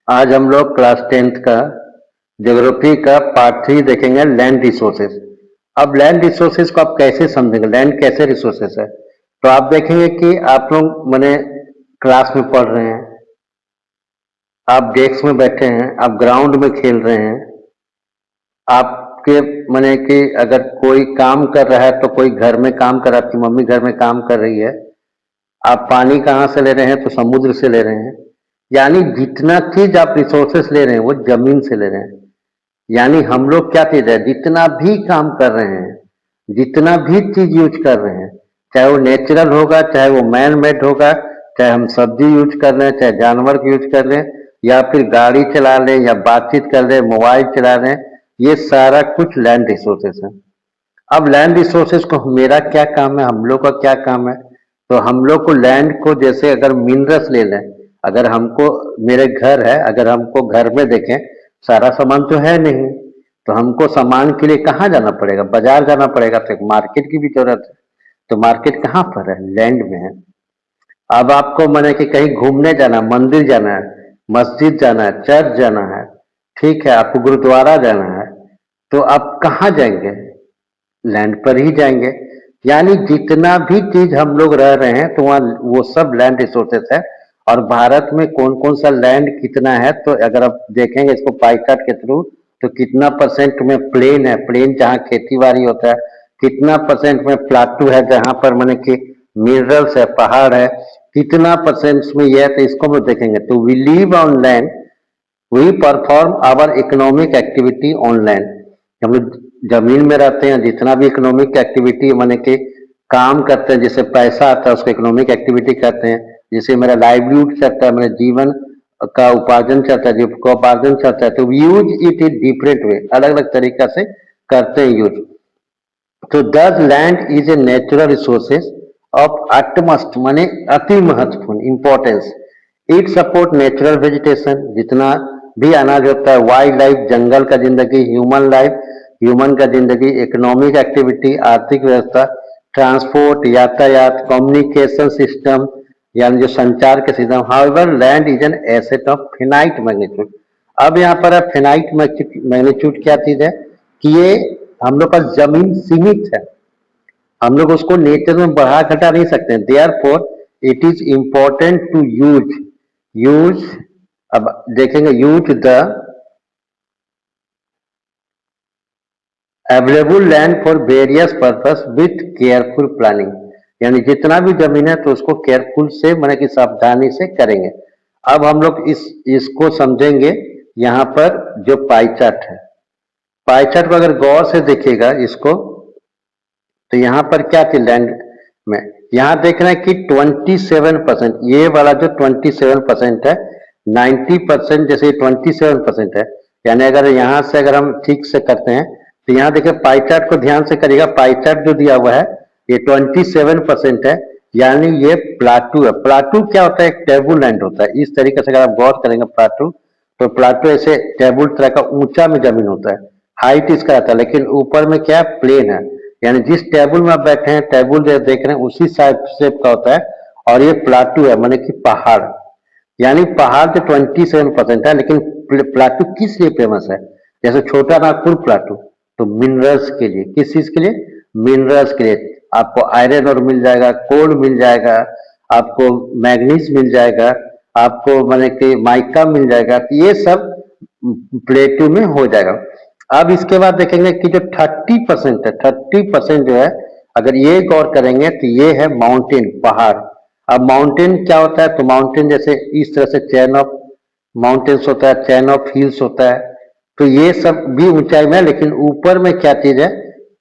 आज हम लोग क्लास 10th का ज्योग्राफी का पार्ट 3 देखेंगे, लैंड रिसोर्सेज। अब लैंड रिसोर्सेज को आप कैसे समझेंगे, लैंड कैसे रिसोर्सेज है? तो आप देखेंगे कि आप लोग मैंने क्लास में पढ़ रहे हैं, आप डेस्क में बैठे हैं, आप ग्राउंड में खेल रहे हैं, आपके मैंने कि अगर कोई काम कर रहा है तो कोई घर में काम कर रहा है, आपकी मम्मी घर में काम कर रही है, आप पानी कहाँ से ले रहे हैं? तो समुद्र से ले रहे हैं। यानी जितना चीज आप रिसोर्सेस ले रहे हैं वो जमीन से ले रहे हैं। यानी हम लोग क्या चीज है, जितना भी काम कर रहे हैं, जितना भी चीज यूज कर रहे हैं, चाहे वो नेचुरल होगा, चाहे वो मैन मेड होगा, चाहे हम सब्जी यूज कर रहे हैं, चाहे जानवर की यूज कर रहे हैं, या फिर गाड़ी चला रहे हैं, या बातचीत कर रहे हैं, मोबाइल चला रहे हैं, ये सारा कुछ लैंड रिसोर्सेस है। अब लैंड रिसोर्सेज को मेरा क्या काम है, हम लोग का क्या काम है? तो हम लोग को लैंड को, जैसे अगर मिनरल्स ले लें, अगर हमको, मेरे घर है, अगर हमको घर में देखें सारा सामान तो है नहीं, तो हमको सामान के लिए कहाँ जाना पड़ेगा? बाजार जाना पड़ेगा, तो एक मार्केट की भी जरूरत है। तो मार्केट कहाँ पर है? लैंड में है। अब आपको मैंने कि कहीं घूमने जाना, मंदिर जाना है, मस्जिद जाना है, चर्च जाना है, ठीक है, आपको गुरुद्वारा जाना है, तो आप कहाँ जाएंगे? लैंड पर ही जाएंगे। यानी जितना भी चीज हम लोग रह रहे हैं तो वहाँ वो सब लैंड रिसोर्सेस है। और भारत में कौन कौन सा लैंड कितना है, तो अगर आप देखेंगे इसको पाई चार्ट के थ्रू, तो कितना परसेंट में प्लेन है, प्लेन जहाँ खेती बाड़ी होता है, कितना परसेंट में प्लाटू है जहाँ पर मैंने कि मिनरल्स है, पहाड़ है, कितना परसेंट में ये है, तो इसको हम देखेंगे। तो we live on land, we perform our economic activity on land. हम लोग जमीन में रहते हैं, जितना भी इकोनॉमिक एक्टिविटी माने कि काम करते हैं, जिससे पैसा आता है उसको इकोनॉमिक एक्टिविटी कहते हैं। जिससे मेरा लाइवलीहुड चलता है, मेरा जीवन का उपार्जन चलता है, जीविकोपार्जन चलता है, तो use it in different way, अलग अलग तरीका से करते हैं यूज। तो this land is a natural resources of utmost माने अति महत्वपूर्ण importance. It support natural vegetation, जितना भी अनाज होता है, वाइल्ड लाइफ, जंगल का जिंदगी, ह्यूमन लाइफ, ह्यूमन का जिंदगी, इकोनॉमिक एक्टिविटी, आर्थिक व्यवस्था, ट्रांसपोर्ट, यातायात, कम्युनिकेशन सिस्टम, यानी जो संचार के system. However land is an asset of finite magnitude. अब यहाँ पर फिनाइट मैग्नीट्यूड क्या चीज है कि ये हम लोग का जमीन सीमित है, हम लोग उसको नेचर में बढ़ा घटा नहीं सकते। Therefore it is important to use use अब देखेंगे, use the available land for various purpose with careful planning. यानी जितना भी जमीन है तो उसको केयरफुल से माने कि सावधानी से करेंगे। अब हम लोग इसको समझेंगे। यहाँ पर जो पाई चार्ट है, पाई चार्ट को अगर गौर से देखिएगा इसको, तो यहाँ पर क्या थी लैंड में, यहाँ देख रहे हैं कि 27%, ये वाला जो 27% है, 90% जैसे 27% है। यानी अगर यहाँ से अगर हम ठीक से करते हैं, तो यहाँ देखिए पाई चार्ट को ध्यान से करिएगा, पाई चार्ट जो दिया हुआ है ये 27% है। यानी ये प्लाटू है। प्लाटू क्या होता है? एक टेबल लैंड होता है। इस तरीके से अगर आप गौर करेंगे प्लाटू, तो प्लाटू ऐसे टेबल तरह का ऊंचा में जमीन होता है, हाइट इसका रहता है, लेकिन ऊपर में क्या है? प्लेन है। यानी जिस टेबल में आप बैठे हैं, टेबल जो देख रहे हैं उसी शेप का होता है, और ये प्लाटू है माने कि पहाड़। यानी पहाड़ तो 27% है, लेकिन प्लाटू किस लिए फेमस है? जैसे छोटा नागपुर प्लाटू, तो मिनरल्स के लिए। किस चीज के लिए? मिनरल्स के लिए। आपको आयरन और मिल जाएगा, कोल मिल जाएगा, आपको मैग्नीज मिल जाएगा, आपको माने कि माइका मिल जाएगा, तो ये सब प्लेटू में हो जाएगा। अब इसके बाद देखेंगे कि जो 30% है, 30% जो है, अगर ये गौर करेंगे तो ये है माउंटेन, पहाड़। अब माउंटेन क्या होता है? तो माउंटेन जैसे इस तरह से चैन ऑफ माउंटेन्स होता है, चैन ऑफ हिल्स होता है, तो ये सब भी ऊंचाई में है, लेकिन ऊपर में क्या चीज है?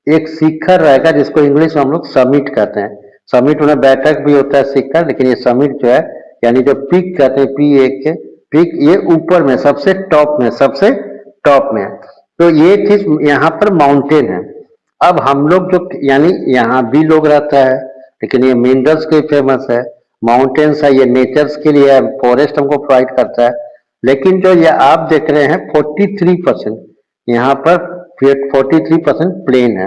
एक शिखर रहेगा, जिसको इंग्लिश में हम लोग समिट कहते हैं। समिट में बैठक भी होता है शिखर, लेकिन ये समिट जो है, यानी जो पीक कहते हैं, पी एक के पीक, ये ऊपर में सबसे टॉप में, सबसे टॉप में है। तो ये चीज यहाँ पर माउंटेन है। अब हम लोग जो, यानी यहाँ भी लोग रहता है, लेकिन ये मिनरल्स के फेमस है, माउंटेन्स है, ये नेचर्स के लिए है, फॉरेस्ट हमको प्रोवाइड करता है। लेकिन जो ये आप देख रहे हैं 43%, यहाँ पर 43% प्लेन है।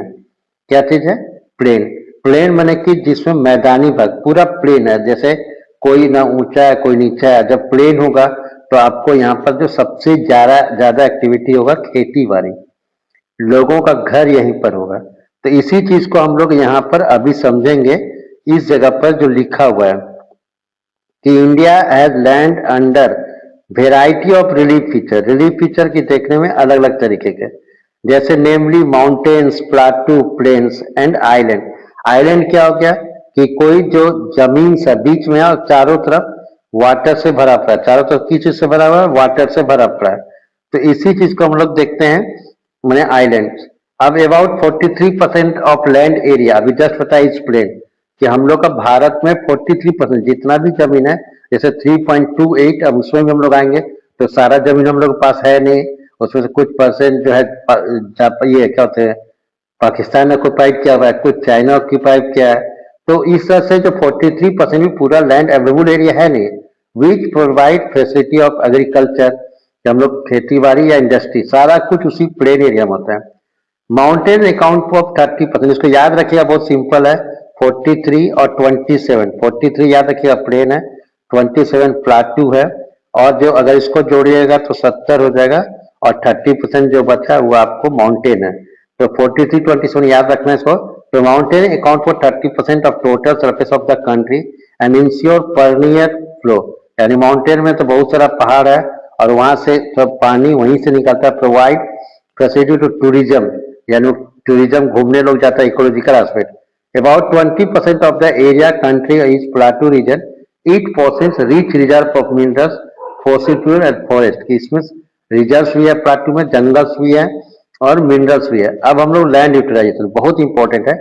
क्या चीज है? प्लेन। प्लेन माने कि जिसमें मैदानी भाग पूरा प्लेन है, जैसे कोई ना ऊंचा है कोई नीचा है। जब प्लेन होगा तो आपको यहाँ पर जो सबसे ज्यादा एक्टिविटी होगा खेती बाड़ी, लोगों का घर यहीं पर होगा। तो इसी चीज को हम लोग यहाँ पर अभी समझेंगे। इस जगह पर जो लिखा हुआ है कि India has land under variety of relief feature की देखने में अलग अलग तरीके के, जैसे namely mountains, plateau, plains and island. Island क्या हो गया कि कोई जो जमीन से बीच में है और चारों तरफ वाटर से भरा पड़ा है, चारों तरफ किस चीज से भरा हुआ है, वाटर से भरा पड़ा है। तो इसी चीज को हम लोग देखते हैं मैंने आइलैंड। अब अबाउट 43% ऑफ लैंड एरिया, अभी जस्ट पता है इस प्लेन कि हम लोग का भारत में 43% जितना भी जमीन है, जैसे 3.28, अब उसमें भी हम लोग आएंगे तो सारा जमीन हम लोग के पास है नहीं, उसमें से कुछ परसेंट जो है ये क्या होते हैं, पाकिस्तान ने ऑक्यूपाइड किया हुआ है, कुछ चाइना ऑक्यूपाइड किया है। तो इस तरह से जो 43% भी पूरा लैंड अवेलेबल एरिया है नहीं, which provide facility of agriculture, हम लोग खेती बाड़ी या इंडस्ट्री सारा कुछ उसी प्लेन एरिया में होता है। माउंटेन अकाउंट ऑफ 30%, इसको याद रखिएगा, बहुत सिंपल है। 43 और 27, 43 याद रखिएगा प्लेन है, 27 प्लाटू है, और जो अगर इसको जोड़िएगा तो 70 हो जाएगा, और 30% जो बचा वो आपको माउंटेन है। तो 43, 27 याद रखना है इसको। तो mountain account for 30% of total surface of the country and ensure perennial flow, यानी माउंटेन में तो बहुत सारा पहाड़ है और वहां से सब पानी वहीं से निकलता है। प्रोवाइड फैसिलिटी टू टूरिज्म, यानी टूरिज्म घूमने लोग जाता है, ecological aspect. About 20% of the area country is plateau region. It possesses rich reserve of minerals, fossil fuel and forest. कि इसमें रिजर्व्स भी है, प्लाटू में जंगल्स भी है और मिनरल्स भी है। अब हम लोग लैंड यूटिलाइजेशन बहुत इंपॉर्टेंट है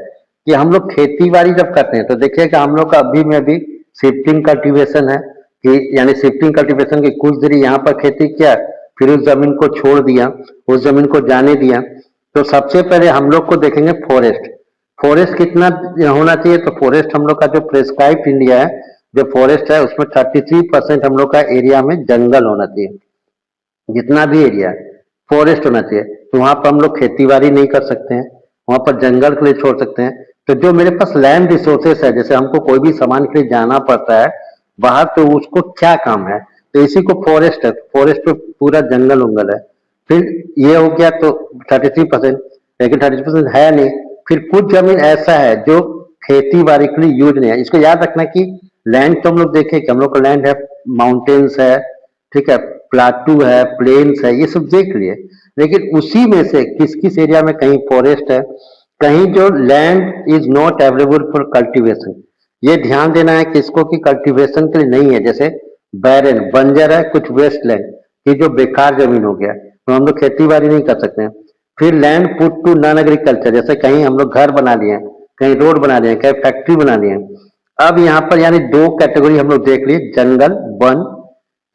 कि हम लोग खेती बाड़ी जब करते हैं तो देखिए कि हम लोग का अभी में भी शिफ्टिंग कल्टीवेशन है, कि यानी शिफ्टिंग कल्टीवेशन की कुछ देरी यहाँ पर खेती किया, फिर उस जमीन को छोड़ दिया, उस जमीन को जाने दिया। तो सबसे पहले हम लोग को देखेंगे फॉरेस्ट। फॉरेस्ट कितना होना चाहिए, तो फॉरेस्ट हम लोग का जो प्रेस्क्राइब इंडिया है, जो फॉरेस्ट है उसमें 33% हम लोग का एरिया में जंगल होना चाहिए। जितना भी एरिया है फॉरेस्ट होना चाहिए, तो वहां पर हम लोग खेती बाड़ी नहीं कर सकते हैं, वहां पर जंगल के लिए छोड़ सकते हैं। तो जो मेरे पास लैंड रिसोर्सेस है, जैसे हमको कोई भी सामान के लिए जाना पड़ता है बाहर, तो उसको क्या काम है, तो इसी को फॉरेस्ट है, फॉरेस्ट पे पूरा जंगल उंगल है। फिर ये हो गया तो 33%, लेकिन 33% है नहीं। फिर कुछ जमीन ऐसा है जो खेती बाड़ी के लिए यूज नहीं है। इसको याद रखना कि लैंड तो हम लोग देखें कि हम लोग का लैंड है, माउंटेन्स है, ठीक है, प्लाटू है, प्लेन्स है, ये सब देख लिए, लेकिन उसी में से किस किस एरिया में कहीं फॉरेस्ट है, कहीं जो land is not available for cultivation. ये ध्यान देना है कि इसको कि कल्टीवेशन के लिए नहीं है, जैसे बैरन बंजर है, कुछ वेस्ट लैंड, ये जो बेकार जमीन हो गया, तो हम लोग खेती बाड़ी नहीं कर सकते हैं। फिर land put to non agriculture, जैसे कहीं हम लोग घर बना लिए, कहीं रोड बना लिए, कहीं फैक्ट्री बना लिए। अब यहाँ पर यानी दो कैटेगरी हम लोग देख लिए, जंगल वन,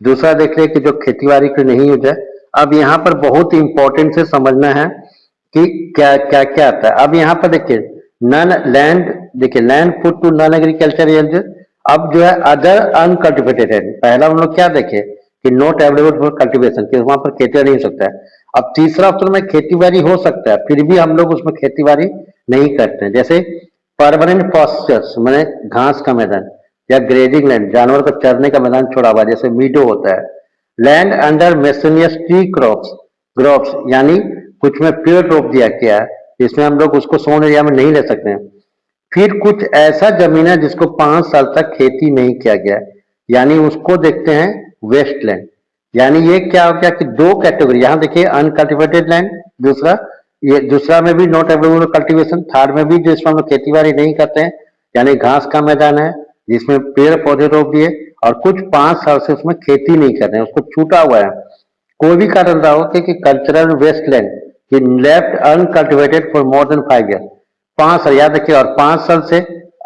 दूसरा देख लिए कि जो खेती बाड़ी के लिए नहीं हो जाए। अब यहाँ पर बहुत इंपॉर्टेंट से समझना है कि क्या क्या क्या आता है। अब यहाँ पर देखिए नॉन लैंड, देखिए land put to non agriculture. अब जो है अदर अनकल्टिवेटेड है, पहला हम लोग क्या देखे कि नॉट अवेलेबल फॉर कल्टीवेशन, कि वहां पर खेती नहीं हो सकता है। अब तीसरा ऑप्शन में खेती बाड़ी हो सकता है, फिर भी हम लोग उसमें खेती बाड़ी नहीं करते हैं, जैसे परमानेंट पॉस्चर्स मैंने घास का मैदान, या ग्रेजिंग लैंड जानवर को चरने का मैदान छोड़ा हुआ, जैसे मीडो होता है। Land under miscellaneous tree crops, crops यानी कुछ में पेड़ रोप दिया गया है, इसमें हम लोग उसको सोन एरिया में नहीं ले सकते हैं। फिर कुछ ऐसा जमीन है जिसको 5 साल तक खेती नहीं किया गया है, यानी उसको देखते हैं वेस्टलैंड। यानी ये क्या हो गया कि दो कैटेगरी, यहाँ देखिए अनकल्टिवेटेड लैंड, दूसरा ये दूसरा में भी नॉट अवेलेबल कल्टीवेशन, थर्ड में भी जिसमें हम लोग खेती बाड़ी नहीं करते हैं, यानी घास का मैदान है जिसमें पेड़ पौधे रोप दिए, और कुछ 5 साल से उसमें खेती नहीं कर रहे हैं, उसको छूटा हुआ है, कोई भी कारण रहा हो कि कल्चरल वेस्टलैंड कि left uncultivated for more than 5 year, 5 साल याद रखिएगा। और 5 साल से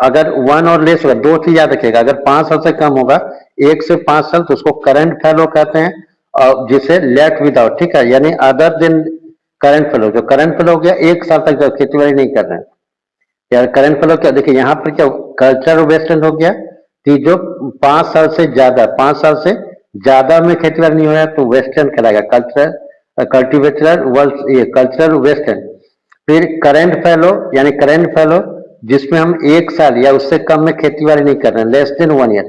अगर 1 और लेस होगा, 2 चीज याद रखिएगा, अगर 5 साल से कम होगा 1 से 5 साल तो उसको करंट फेलो कहते हैं, और जिसे लेफ्ट विदाउट, ठीक है, यानी अदर देन करंट फेलो। जो करंट फेलो हो गया 1 साल तक जो खेती बाड़ी नहीं कर रहे हैं, यार करंट फेलो क्या, देखिए यहाँ पर क्या कल्चर वेस्टर्न हो गया कि जो 5 साल से ज्यादा, 5 साल से ज्यादा में खेती बाड़ी नहीं हो रहा तो वेस्टर्न कहलाएगा, कल्चर कल्टीवेटर वर्ल्ड, ये कल्चर वेस्टर्न। फिर करंट फेलो, यानी करंट फेलो जिसमें हम 1 साल या उससे कम में खेती बाड़ी नहीं कर रहे हैं, लेस देन 1 ईयर,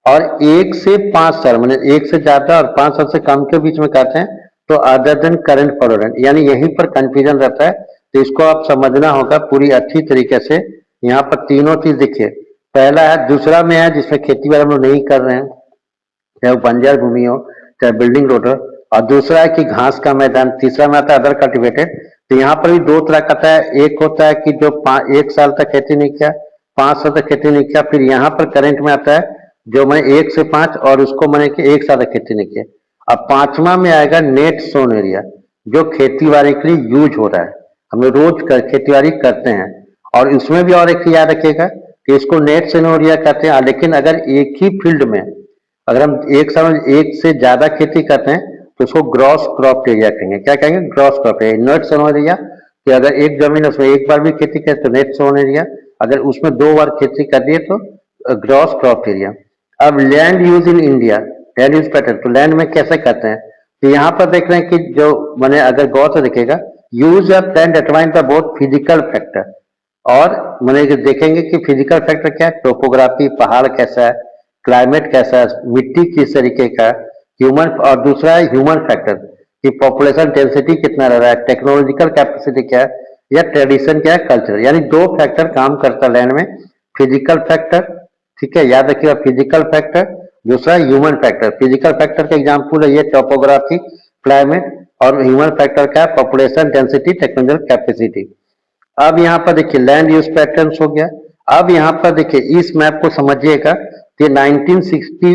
और 1 से 5 साल मतलब 1 से ज्यादा और 5 साल से कम के बीच में कहते हैं तो other than current for rent, यानी यहीं पर कंफ्यूजन रहता है। तो इसको आप समझना होगा पूरी अच्छी तरीके से। यहाँ पर तीनों चीज देखिए, पहला है, दूसरा में है जिसमें खेती बाड़ी हम लोग नहीं कर रहे हैं, चाहे वो बंजर भूमि हो चाहे बिल्डिंग रोड हो, और दूसरा है कि घास का मैदान, तीसरा में आता है अदर कल्टिवेटेड। तो यहाँ पर भी दो तरह का आता है, एक होता है कि जो 1 साल तक खेती नहीं किया, 5 साल तक खेती नहीं किया, फिर यहाँ पर करंट में आता है जो मैंने 1 से 5 और उसको मैंने कि 1 साल तक खेती नहीं किया। अब पांचवा में आएगा नेट सोन एरिया, जो खेती बाड़ी के लिए यूज हो रहा है, हम लोग रोज खेती बाड़ी करते हैं। और इसमें भी और एक याद रखिएगा कि इसको नेट सोन एरिया कहते हैं, लेकिन अगर एक ही फील्ड में अगर हम 1 साल में 1 से ज्यादा खेती करते हैं तो उसको ग्रॉस क्रॉप एरिया कहेंगे। क्या कहेंगे? Gross crop area. Net sown area कि अगर एक जमीन है उसमें एक बार भी खेती करे तो नेट सोन एरिया, अगर उसमें 2 बार खेती कर दिए तो ग्रॉस क्रॉप एरिया। अब land use in India, land use pattern, तो लैंड में कैसे करते हैं? तो यहाँ पर देख रहे हैं कि जो मैंने अगर गौर से देखेगा, use of land determine the both physical factor, और मैंने देखेंगे कि फिजिकल फैक्टर क्या है, टोपोग्राफी, पहाड़ कैसा है, क्लाइमेट कैसा है, मिट्टी किस तरीके का, ह्यूमन, और दूसरा है ह्यूमन फैक्टर कि पॉपुलेशन डेंसिटी कितना रह रहा है, टेक्नोलॉजिकल कैपेसिटी क्या है, या ट्रेडिशन क्या है, कल्चर। यानी 2 फैक्टर काम करता है लैंड में, फिजिकल फैक्टर, ठीक है, याद रखिएगा फिजिकल फैक्टर, दूसरा ह्यूमन फैक्टर। फिजिकल फैक्टर का एग्जाम्पल है ये टोपोग्राफी, क्लाइमेट, और ह्यूमन फैक्टर का है पॉपुलेशन डेंसिटी, टेक्नोलॉजिकल कैपेसिटी। अब यहाँ पर देखिए लैंड यूज पैटर्न्स हो गया। अब यहाँ पर देखिए इस मैप को समझिएगा कि 1960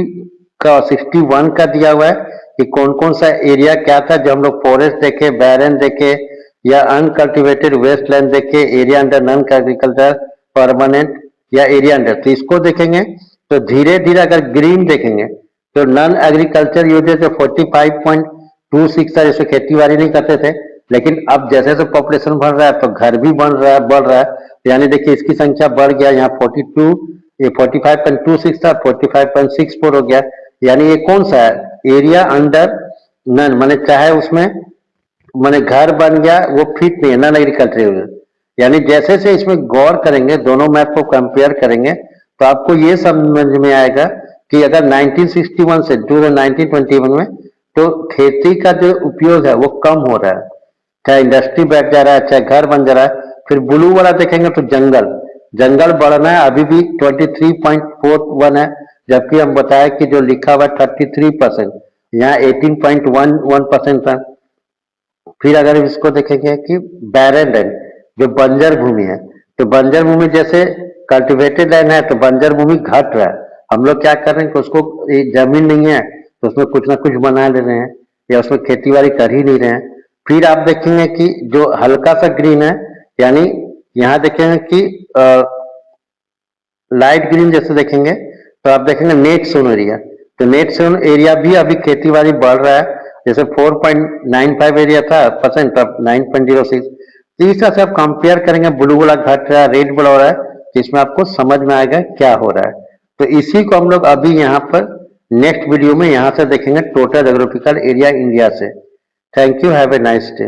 का 61 का दिया हुआ है कि कौन कौन सा एरिया क्या था, जो हम लोग फॉरेस्ट देखे, बैरन देखे, या अनकल्टिवेटेड वेस्टलैंड देखे, area under non agriculture permanent, या एरिया अंडर। तो इसको देखेंगे तो धीरे धीरे अगर ग्रीन देखेंगे तो नॉन एग्रीकल्चर यूजेज जो 45.26 था, जिसमें खेती बाड़ी नहीं करते थे, लेकिन अब जैसे जैसे पॉपुलेशन बढ़ रहा है तो घर भी बन रहा है, बढ़ रहा है, यानी देखिए इसकी संख्या बढ़ गया, यहाँ 42, ये 45.26 था, 45.64 हो गया। यानी ये कौन सा है? एरिया अंडर नन, माने चाहे उसमें माने घर बन गया वो फिट नहीं है, नॉन एग्रीकल्चर। यानी जैसे से इसमें गौर करेंगे, दोनों मैप को कंपेयर करेंगे, तो आपको ये समझ में आएगा कि अगर 1961 से 1921 में तो खेती का जो उपयोग है वो कम हो रहा है, चाहे इंडस्ट्री बैठ जा रहा है, चाहे घर बन जा रहा है। फिर ब्लू वाला देखेंगे तो जंगल, जंगल बढ़ना है, अभी भी 23.41 है, जबकि हम बताया कि जो लिखा हुआ 33%, यहाँ 18.11% था। फिर अगर इसको देखेंगे कि बैरन लैंड, जो बंजर भूमि है, तो बंजर भूमि जैसे कल्टिवेटेड लैंड है तो बंजर भूमि घट रहा है। हम लोग क्या कर रहे हैं कि उसको जमीन नहीं है तो उसमें कुछ ना कुछ बना ले रहे हैं, या उसमें खेती बाड़ी कर ही नहीं रहे हैं। फिर आप देखेंगे कि जो हल्का सा ग्रीन है, यानी यहाँ देखेंगे कि लाइट ग्रीन जैसे देखेंगे तो आप देखेंगे नेट सोन एरिया, तो नेट सोन एरिया भी अभी खेती बाड़ी बढ़ रहा है, जैसे 4.95 एरिया था परसेंट, अब 9.06। तो इस तरह से आप कंपेयर करेंगे, ब्लू वाला घट रहा है, रेड वाला हो रहा है, तो इसमें आपको समझ में आएगा क्या हो रहा है। तो इसी को हम लोग अभी यहाँ पर नेक्स्ट वीडियो में यहाँ से देखेंगे टोटल जोग्राफिकल एरिया इंडिया से। Thank you, have a nice day.